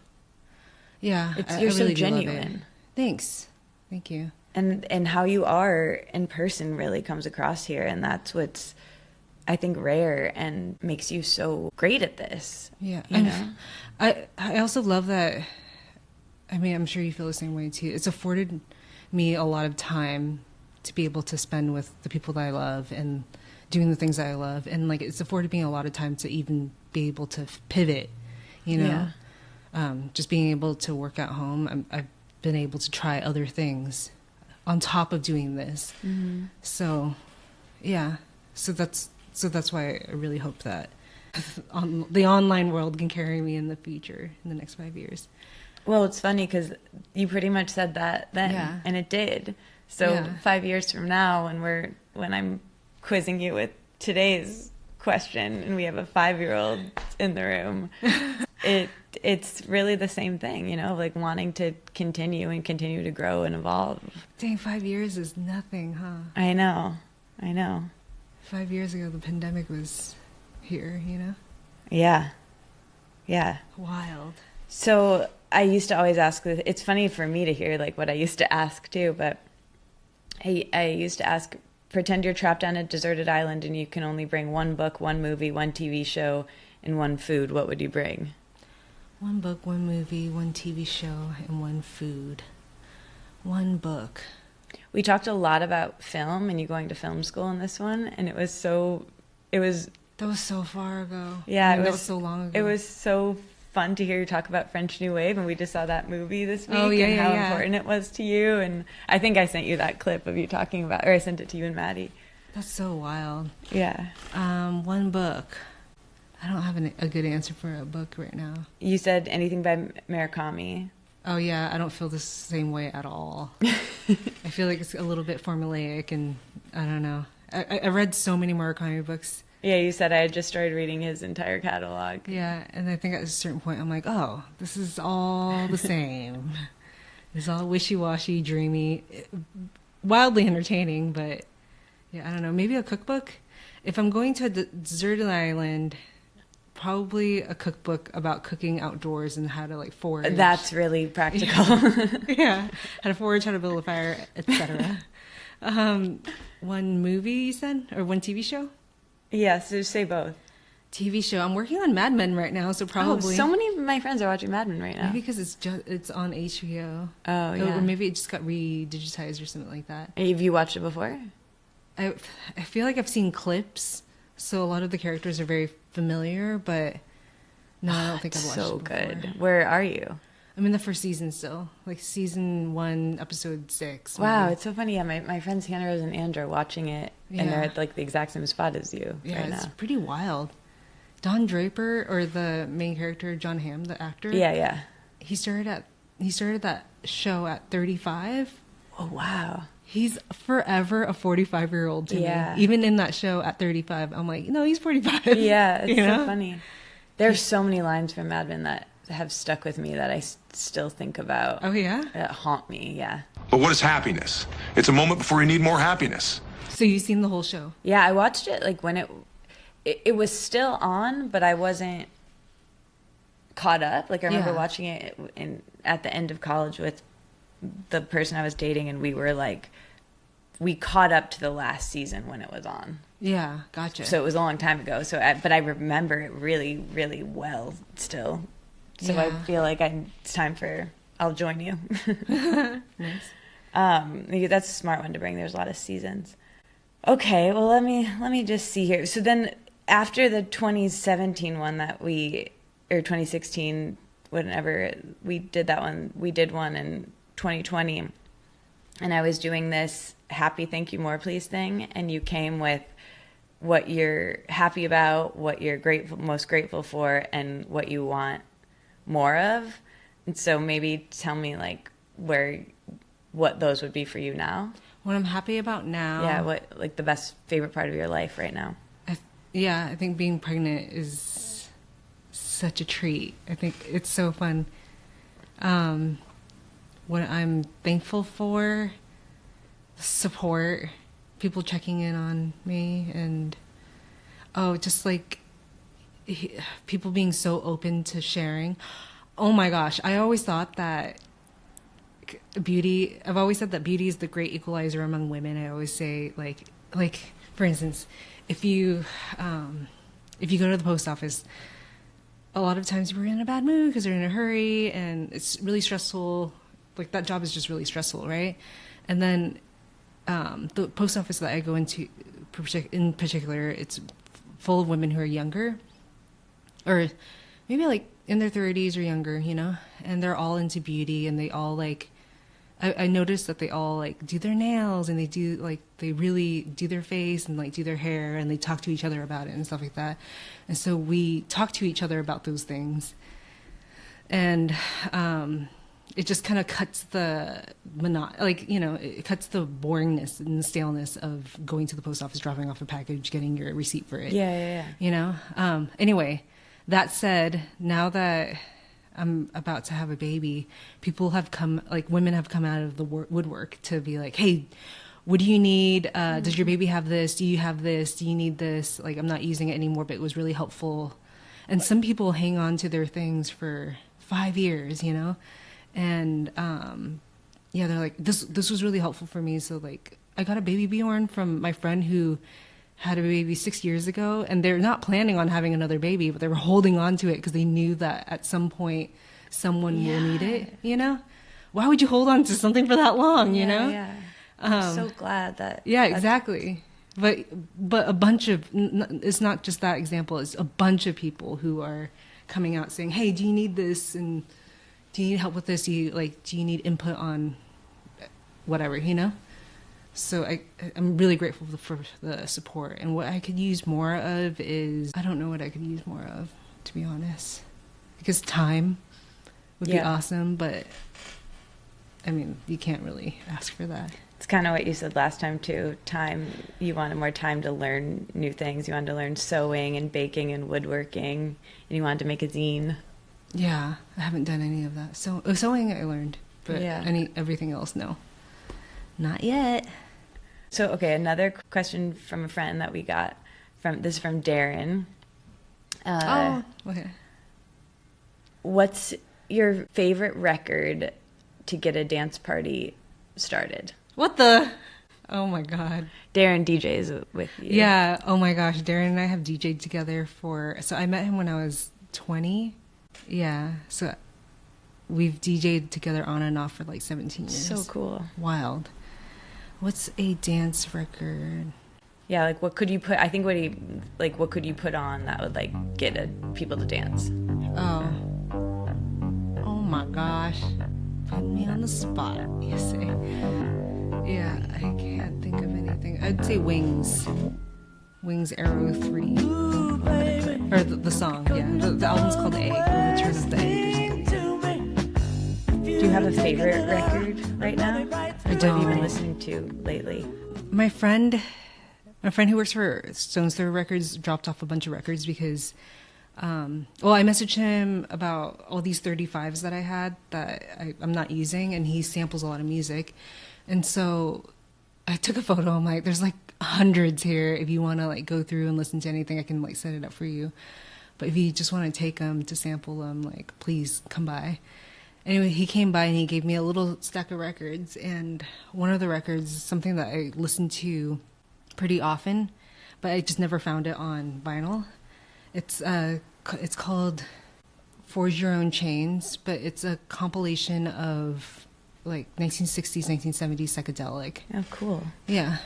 Yeah. You're I really so genuine. Thanks. Thank you. And how you are in person really comes across here, and that's what's, I think, rare and makes you so great at this. Yeah. You know? I also love that, I mean, I'm sure you feel the same way too. It's afforded me a lot of time to be able to spend with the people that I love and doing the things that I love. And like, it's afforded me a lot of time to even be able to pivot, you know? Just being able to work at home. I've been able to try other things on top of doing this. Mm-hmm. So, yeah. So that's why I really hope that the online world can carry me in the future, in the next 5 years. Well, it's funny because you pretty much said that then, and it did. So 5 years from now, when I'm quizzing you with today's question, and we have a 5-year-old in the room, it it's really the same thing, you know, like wanting to continue to grow and evolve. Dang, 5 years is nothing, huh? I know. 5 years ago, the pandemic was here, you know? Yeah. Wild. So I used to always ask, it's funny for me to hear like what I used to ask too, but I used to ask, pretend you're trapped on a deserted island and you can only bring one book, one movie, one TV show, and one food. What would you bring? One book, one movie, one TV show, and one food. One book. We talked a lot about film and you going to film school in this one, and it was That was so far ago. Yeah, that was so long ago. It was so fun to hear you talk about French New Wave, and we just saw that movie this week, and how important it was to you. And I think I sent you that clip of you talking about, or I sent it to you and Maddie. That's so wild. Yeah. One book. I don't have a good answer for a book right now. You said anything by Murakami. Oh yeah, I don't feel the same way at all. I feel like it's a little bit formulaic, and I don't know. I read so many Murakami books. Yeah, you said I had just started reading his entire catalog. Yeah, and I think at a certain point I'm like, oh, this is all the same. It's all wishy-washy, dreamy, wildly entertaining, but yeah, I don't know. Maybe a cookbook? If I'm going to a deserted island, probably a cookbook about cooking outdoors and how to like forage. That's really practical. Yeah, how to forage, how to build a fire, etc. One movie you said, or one TV show? Yes, just say both. TV show. I'm working on Mad Men right now, so probably. Oh, so many of my friends are watching Mad Men right now. Maybe because it's on HBO. Oh, yeah. Or maybe it just got re-digitized or something like that. Have you watched it before? I feel like I've seen clips, so a lot of the characters are very familiar, but no, I don't think I've watched so it before. good. Where are you? I'm in the first season still, like season 1, episode 6. Wow, maybe. it's so funny. Yeah, my friends Hannah Rose and Andrew are watching it, and they're at like the exact same spot as you right it's now. pretty wild. Don Draper, or the main character, John Hamm, the actor. Yeah. He started that show at 35. Oh, wow. He's forever a 45-year-old to me. Even in that show at 35, I'm like, no, he's 45. Yeah, it's so funny. There's so many lines from Mad Men that have stuck with me that I still think about. Oh, yeah? That haunt me, yeah. But what is happiness? It's a moment before you need more happiness. So you've seen the whole show? Yeah, I watched it like when it was still on, but I wasn't caught up. Like I remember watching it at the end of college with the person I was dating, and we caught up to the last season when it was on. Yeah, gotcha. So it was a long time ago. But I remember it really, really well still. So I feel like it's time I'll join you. Nice. That's a smart one to bring. There's a lot of seasons. Okay, well let me just see here. So then after the 2017 one or 2016, whenever we did that one, we did one in 2020, and I was doing this happy thank you more please thing, and you came with what you're happy about, what you're most grateful for, and what you want more of. And so maybe tell me like what those would be for you now. What I'm happy about now. Yeah, what like the best favorite part of your life right now. I think being pregnant is such a treat. I think it's so fun. What I'm thankful for, support, people checking in on me, and just like people being so open to sharing. Oh my gosh, I always thought that I've always said that beauty is the great equalizer among women. I always say like for instance, if you go to the post office, a lot of times you're in a bad mood because you're in a hurry and it's really stressful. Like that job is just really stressful, right? And then the post office that I go into in particular, it's full of women who are younger, or maybe like in their 30s or younger, you know, and they're all into beauty, and they all like, I noticed that they all like do their nails, and they really do their face and like do their hair, and they talk to each other about it and stuff like that. And so we talk to each other about those things, and it just kind of cuts the it cuts the boringness and the staleness of going to the post office, dropping off a package, getting your receipt for it. Yeah. You know. Anyway, that said, now that I'm about to have a baby, people have come, like women have come out of the woodwork to be like, hey, what do you need? Does your baby have this? Do you have this? Do you need this? Like, I'm not using it anymore, but it was really helpful. And some people hang on to their things for 5 years, you know? And yeah, they're like, this was really helpful for me. So like, I got a baby Bjorn from my friend who had a baby 6 years ago, and they're not planning on having another baby, but they were holding on to it because they knew that at some point someone will need it, you know? Why would you hold on to something for that long, you know? Yeah. I'm so glad that. Yeah, exactly. But a bunch of, it's not just that example, it's a bunch of people who are coming out saying, hey, do you need this? And do you need help with this? Do you need input on whatever, you know? So I'm really grateful for the support. And what I could use more of is, I don't know what I could use more of, to be honest. Because time would be awesome, but I mean, you can't really ask for that. It's kind of what you said last time too. Time, you wanted more time to learn new things. You wanted to learn sewing and baking and woodworking, and you wanted to make a zine. Yeah, I haven't done any of that. So sewing I learned, but everything else, no. Not yet. So, okay, another question from a friend that we got this is from Darren. Okay. What's your favorite record to get a dance party started? What the? Oh my God. Darren DJs with you. Yeah. Oh my gosh. Darren and I have DJed together so I met him when I was 20. Yeah. So we've DJed together on and off for like 17 years. So cool. Wild. What's a dance record? Yeah, like what could you put? I think what could you put on that would like get people to dance? Oh my gosh, put me on the spot. You say? Yeah, I can't think of anything. I'd say Wings, Arrow 3, or the song. Yeah, the album's called Egg. Return of the Egg. Do you have a favorite record right now? I don't. What have you been listening to lately? My friend who works for Stones Throw Records dropped off a bunch of records because, I messaged him about all these 35s that I had that I'm not using, and he samples a lot of music. And so I took a photo. I'm like, there's like hundreds here. If you want to like go through and listen to anything, I can like set it up for you. But if you just want to take them to sample them, like, please come by. Anyway, he came by and he gave me a little stack of records, and one of the records is something that I listen to pretty often, but I just never found it on vinyl. It's called Forge Your Own Chains, but it's a compilation of like 1960s, 1970s psychedelic. Oh, cool. Yeah.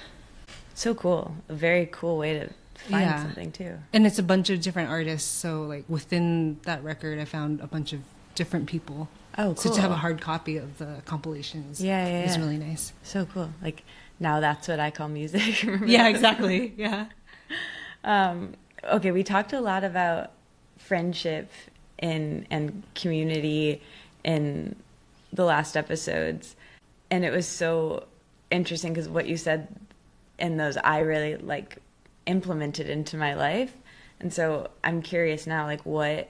So cool. A very cool way to find something too. And it's a bunch of different artists, so like within that record I found a bunch of different people. Oh, cool. So to have a hard copy of the compilation is really nice. So cool. Like, now that's what I call music. Yeah, exactly. Yeah. Okay, we talked a lot about friendship and community in the last episodes, and it was so interesting because what you said in those I really like implemented into my life. And so I'm curious now, like, what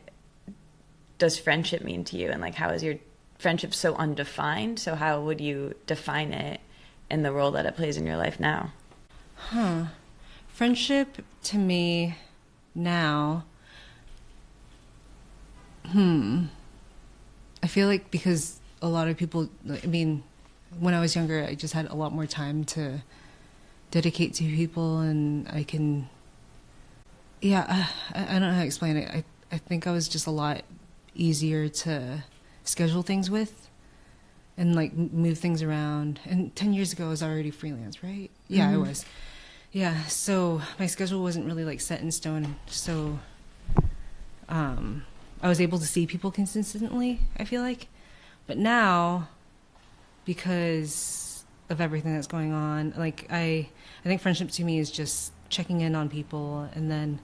does friendship mean to you, and like how is your friendship so undefined? So how would you define it in the role that it plays in your life now? Friendship to me now, I feel like because a lot of people, I mean, when I was younger, I just had a lot more time to dedicate to people, and I can, I don't know how to explain it. I think I was just a lot easier to schedule things with and like move things around. And 10 years ago I was already freelance, right? Yeah, I was. Yeah, so my schedule wasn't really like set in stone. So I was able to see people consistently, I feel like. But now, because of everything that's going on, like I think friendship to me is just checking in on people, and then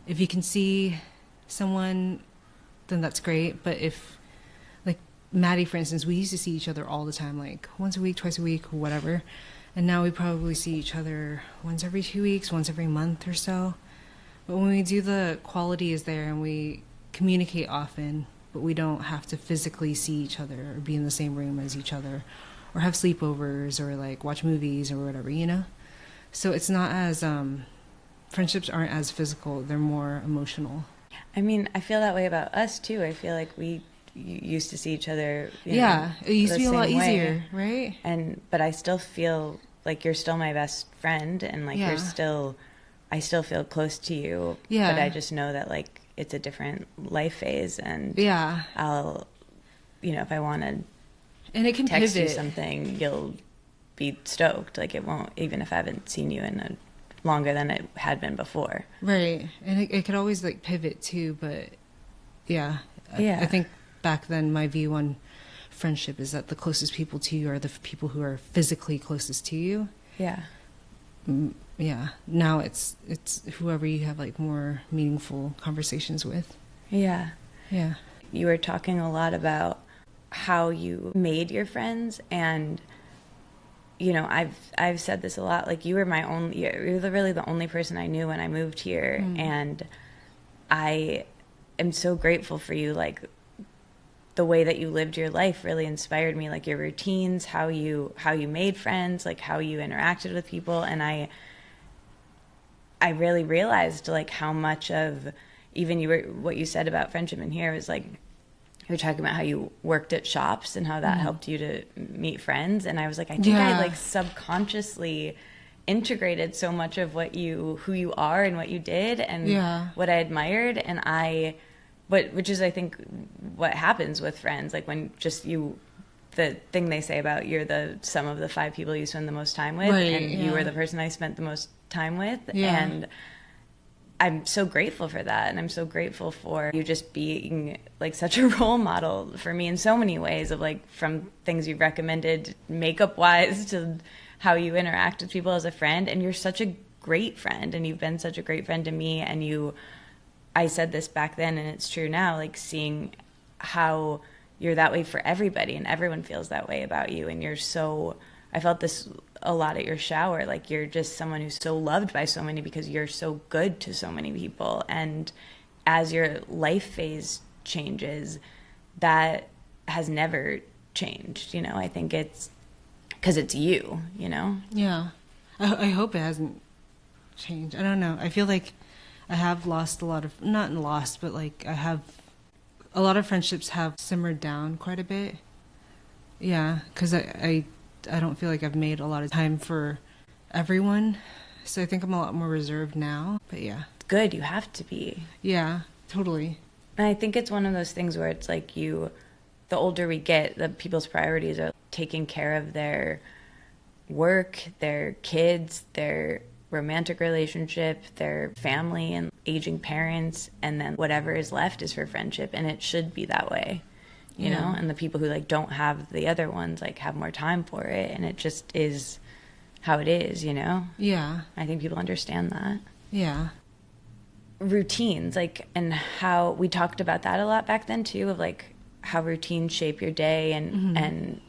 if you can see someone, then that's great. But if, like Maddie, for instance, we used to see each other all the time, like once a week, twice a week, whatever. And now we probably see each other once every 2 weeks, once every month or so. But when we do, the quality is there, and we communicate often. but we don't have to physically see each other or be in the same room as each other or have sleepovers or like watch movies or whatever, you know? So it's not as, friendships aren't as physical, they're more emotional. I mean, I feel that way about us too. I feel like we used to see each other. Yeah, it used to be a lot easier, way. right? But I still feel like you're still my best friend, and like I still feel close to you. Yeah. But I just know that like it's a different life phase, and I'll, if I want to, and it can text pivot. you something, you'll be stoked. Like it won't, even if I haven't seen you in a longer than it had been before. Right. And it could always like pivot too, but I think back then my view on friendship is that the closest people to you are the people who are physically closest to you. Yeah. Yeah. Now it's whoever you have like more meaningful conversations with. Yeah. Yeah. You were talking a lot about how you made your friends, and I've said this a lot, like you're really the only person I knew when I moved here, and I am so grateful for you. Like the way that you lived your life really inspired me, like your routines, how you made friends, like how you interacted with people, and I really realized like how much of even what you said about friendship in here was like, you were talking about how you worked at shops and how that helped you to meet friends. And I was like, I think I like subconsciously integrated so much of who you are and what you did and what I admired. And which is I think what happens with friends. Like when just the thing they say about you're the sum of the 5 people you spend the most time with, and you were the person I spent the most time with. Yeah. And I'm so grateful for that, and I'm so grateful for you just being like such a role model for me in so many ways, of like from things you've recommended makeup wise to how you interact with people as a friend. And you're such a great friend, and you've been such a great friend to me. And I said this back then and it's true now, like seeing how you're that way for everybody and everyone feels that way about you. And I felt this a lot at your shower, like you're just someone who's so loved by so many because you're so good to so many people. And as your life phase changes, that has never changed. I think it's because it's you. Yeah. I hope it hasn't changed. I don't know. I feel like I have lost but like I have a lot of friendships have simmered down quite a bit. Yeah, because I don't feel like I've made a lot of time for everyone. So I think I'm a lot more reserved now. But yeah. Good, you have to be. Yeah, totally. And I think it's one of those things where it's like the older we get, the people's priorities are taking care of their work, their kids, their romantic relationship, their family and aging parents, and then whatever is left is for friendship. And it should be that way. You know, and the people who like don't have the other ones like have more time for it, and it just is how it is, Yeah. I think people understand that. Yeah. Routines, like, and how we talked about that a lot back then too, of like how routines shape your day, and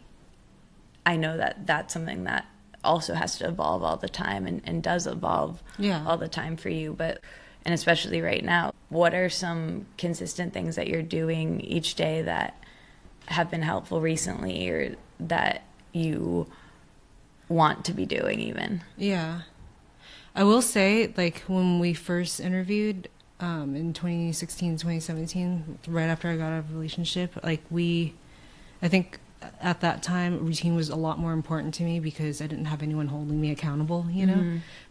I know that that's something that also has to evolve all the time and does evolve all the time for you, and especially right now, what are some consistent things that you're doing each day that have been helpful recently, or that you want to be doing even? Yeah. I will say, like, when we first interviewed in 2016, 2017, right after I got out of a relationship, like I think at that time, routine was a lot more important to me because I didn't have anyone holding me accountable,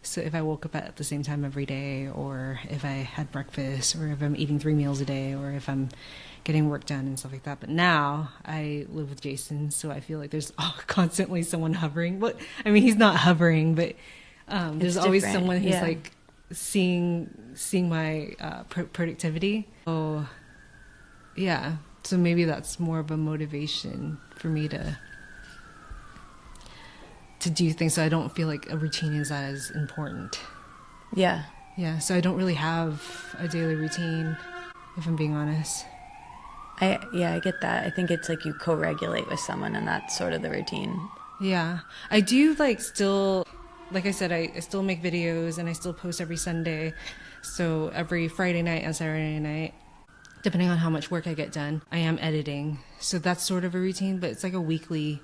So if I woke up at the same time every day, or if I had breakfast, or if I'm eating 3 meals a day, or if I'm getting work done and stuff like that. But now I live with Jason, so I feel like there's constantly someone hovering. But I mean, he's not hovering, but there's always someone who's like seeing my productivity. So yeah, so maybe that's more of a motivation for me to do things, so I don't feel like a routine is as important. Yeah. So I don't really have a daily routine, if I'm being honest. I get that. I think it's like you co-regulate with someone, and that's sort of the routine. Yeah. I do still, like I said, I still make videos and I still post every Sunday. So every Friday night and Saturday night, depending on how much work I get done, I am editing. So that's sort of a routine, but it's like a weekly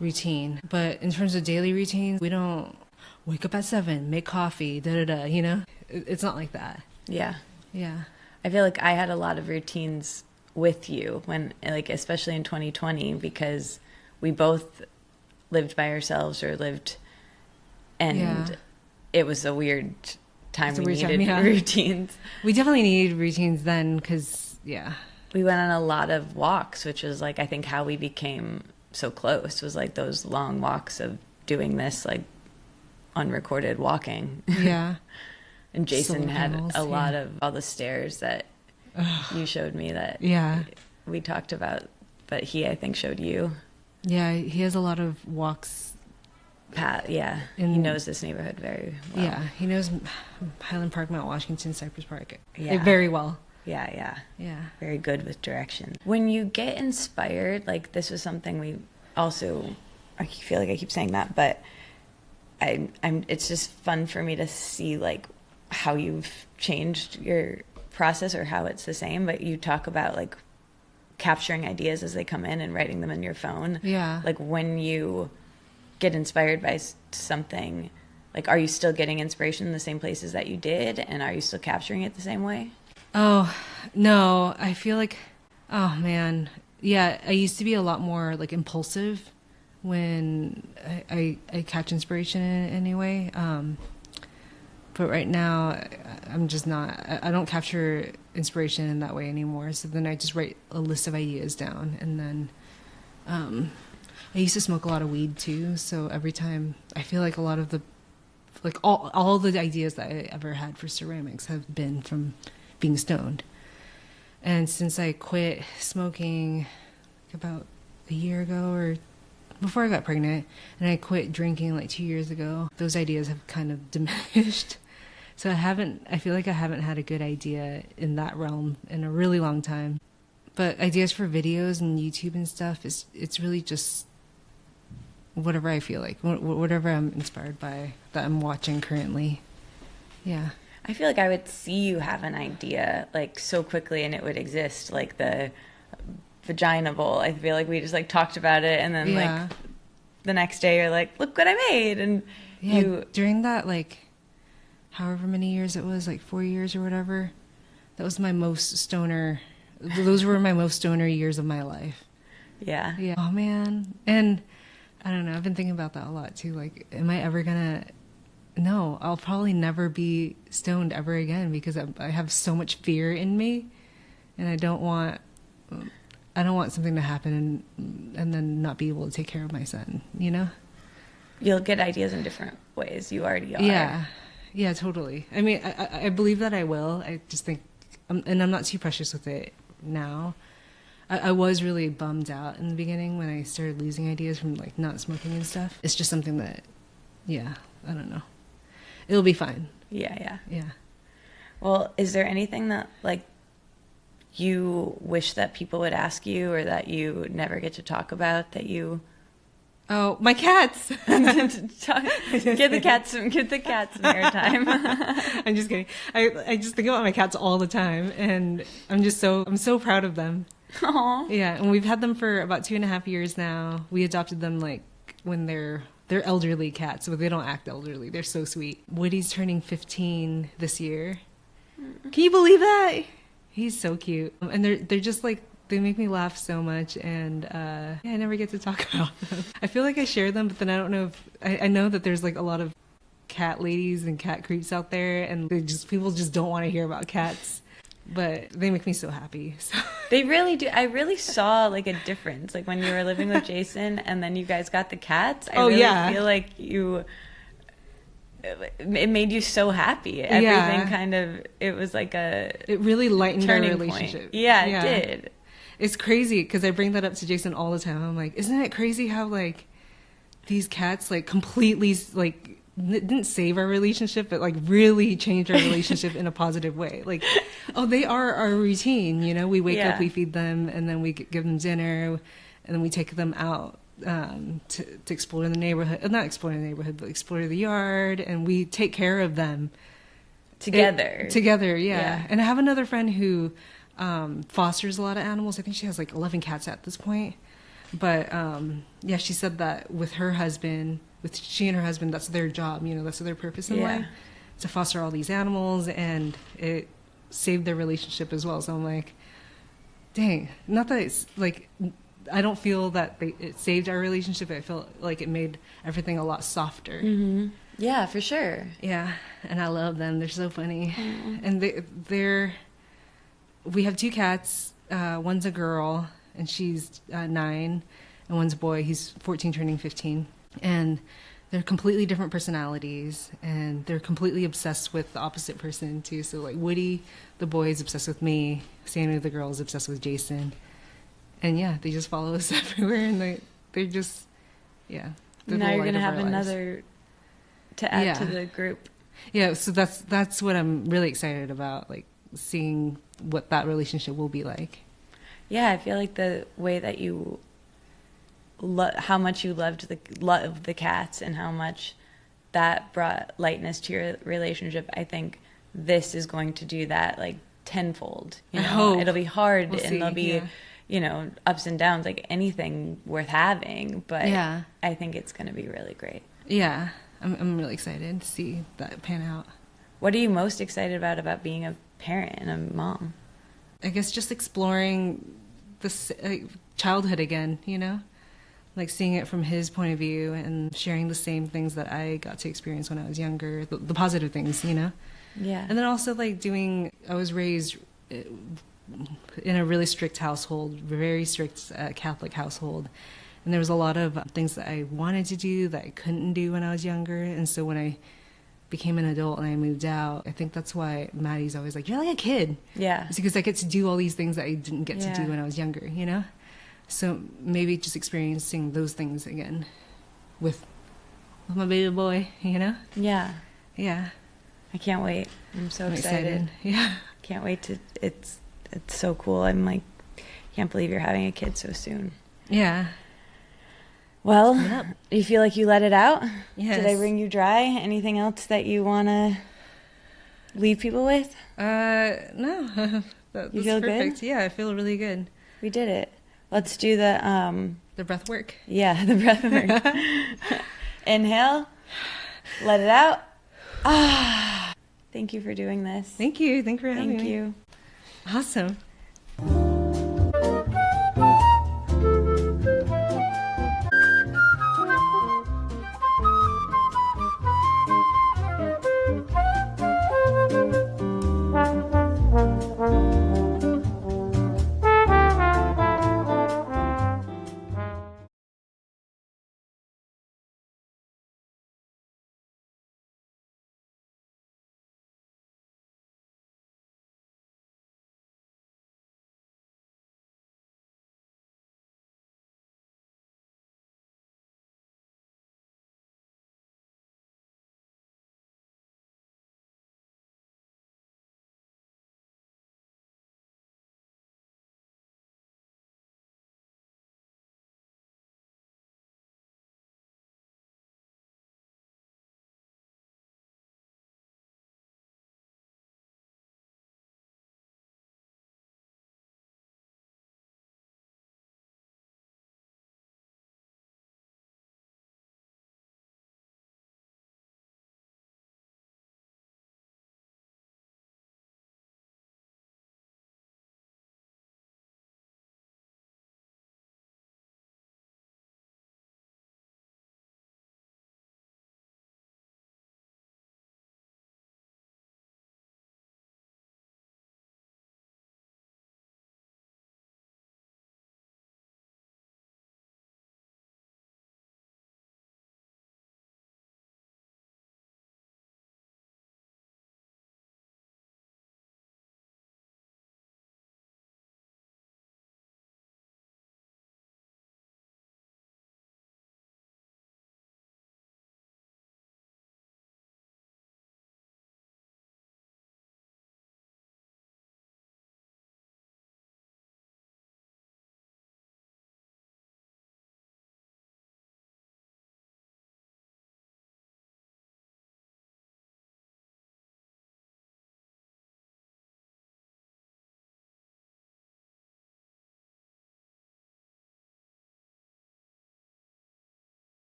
routine. But in terms of daily routines, we don't wake up at 7, make coffee, you know? It's not like that. Yeah. Yeah. I feel like I had a lot of routines with you when, like, especially in 2020, because we both lived by ourselves and it was a weird time. We needed routines. We definitely needed routines then because, we went on a lot of walks, which was like, I think how we became so close was like those long walks of doing this like unrecorded walking. Yeah. And Jason had a lot of all the stairs that you showed me that we talked about, but I think showed you. Yeah, he has a lot of walks. He knows this neighborhood very well. Yeah, he knows Highland Park, Mount Washington, Cypress Park very well. Yeah. Very good with direction. When you get inspired, like this was something we also, I feel like I keep saying that, but it's just fun for me to see like how you've changed your process or how it's the same, but you talk about like capturing ideas as they come in and writing them in your phone. Yeah. Like when you get inspired by something, like are you still getting inspiration in the same places that you did, and are you still capturing it the same way? Oh, no, I feel like, oh man. Yeah, I used to be a lot more like impulsive when I catch inspiration in any way. But right now, I'm just not, I don't capture inspiration in that way anymore. So then I just write a list of ideas down. And then I used to smoke a lot of weed too. So every time, I feel like a lot of the, like all the ideas that I ever had for ceramics have been from being stoned. And since I quit smoking about a year ago or before I got pregnant, and I quit drinking like 2 years ago, those ideas have kind of diminished. So I feel like I haven't had a good idea in that realm in a really long time. But ideas for videos and YouTube and stuff, it's really just whatever I feel like, whatever I'm inspired by that I'm watching currently. Yeah. I feel like I would see you have an idea like so quickly and it would exist, like the vagina bowl. I feel like we just like talked about it and then like the next day you're like, look what I made. And during that like however many years it was, like 4 years or whatever, those were my most stoner years of my life. Yeah. Oh man. And I don't know, I've been thinking about that a lot too. Like, am I ever gonna, no, I'll probably never be stoned ever again because I have so much fear in me, and I don't want something to happen and then not be able to take care of my son, you know? You'll get ideas in different ways. You already are. Yeah, totally. I mean, I believe that I will. I just think, and I'm not too precious with it now. I was really bummed out in the beginning when I started losing ideas from like not smoking and stuff. It's just something that, I don't know. It'll be fine. Yeah. Yeah. Well, is there anything that like you wish that people would ask you or that you never get to talk about that you... Oh, my cats. Get the cats some airtime. I'm just kidding. I just think about my cats all the time, and I'm so proud of them. Aww. Yeah, and we've had them for about 2.5 years now. We adopted them like when they're elderly cats, but they don't act elderly. They're so sweet. Woody's turning 15 this year. Can you believe that? He's so cute. And they're just like, they make me laugh so much, and I never get to talk about them. I feel like I share them, but then I don't know if... I know that there's like a lot of cat ladies and cat creeps out there, and people just don't want to hear about cats. But they make me so happy. So. They really do. I really saw like a difference, like when you were living with Jason and then you guys got the cats. I really feel like it made you so happy. Everything kind of, it was like it really lightened our relationship. Point. Yeah, it did. It's crazy because I bring that up to Jason all the time. I'm like, isn't it crazy how like these cats like completely like didn't save our relationship, but like really changed our relationship in a positive way. Like, they are our routine, you know? We wake up, we feed them, and then we give them dinner, and then we take them out to explore the neighborhood. Not explore the neighborhood, but explore the yard, and we take care of them. Together, yeah. And I have another friend who fosters a lot of animals. I think she has like 11 cats at this point. But yeah, she said that with her husband, with she and her husband, that's their job, you know, that's their purpose in life, to foster all these animals, and it saved their relationship as well. So I'm like, dang, not that it's like, I don't feel that it saved our relationship. I feel like it made everything a lot softer. Mm-hmm. Yeah, for sure. Yeah, and I love them. They're so funny. And we have 2 cats. One's a girl, and she's 9, and one's a boy. He's 14, turning 15. And they're completely different personalities, and they're completely obsessed with the opposite person, too. So, like, Woody, the boy, is obsessed with me. Sammy, the girl, is obsessed with Jason. And, yeah, they just follow us everywhere, and they're just, yeah. Now you're going to have another to add to the group. Yeah, so that's what I'm really excited about, like, seeing what that relationship will be like. Yeah, I feel like the way that you how much you loved the cats and how much that brought lightness to your relationship, I think this is going to do that like tenfold. You know? I hope. It'll be hard, We'll and see. there'll be you know, ups and downs, like anything worth having, but I think it's going to be really great. Yeah, I'm really excited to see that pan out. What are you most excited about being a parent and a mom? I guess just exploring this childhood again, you know? Like seeing it from his point of view and sharing the same things that I got to experience when I was younger, the positive things, you know? Yeah. And then also like I was raised in a really strict household, very strict Catholic household. And there was a lot of things that I wanted to do that I couldn't do when I was younger. And so when I became an adult and I moved out, I think that's why Maddie's always like, you're like a kid. Yeah. It's because I get to do all these things that I didn't get to do when I was younger, you know? So maybe just experiencing those things again with my baby boy, you know? Yeah. Yeah. I can't wait. I'm so excited. Yeah. Can't wait to, it's so cool. I'm like, can't believe you're having a kid so soon. Yeah. Well, do you feel like you let it out? Yes. Did I wring you dry? Anything else that you want to leave people with? No. That's you feel perfect. good? Yeah, I feel really good. We did it. Let's do the breath work. Yeah, the breath work. Inhale. Let it out. Thank you for doing this. Thank you. Thank you for having me. Thank you. Awesome.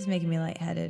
is making me lightheaded.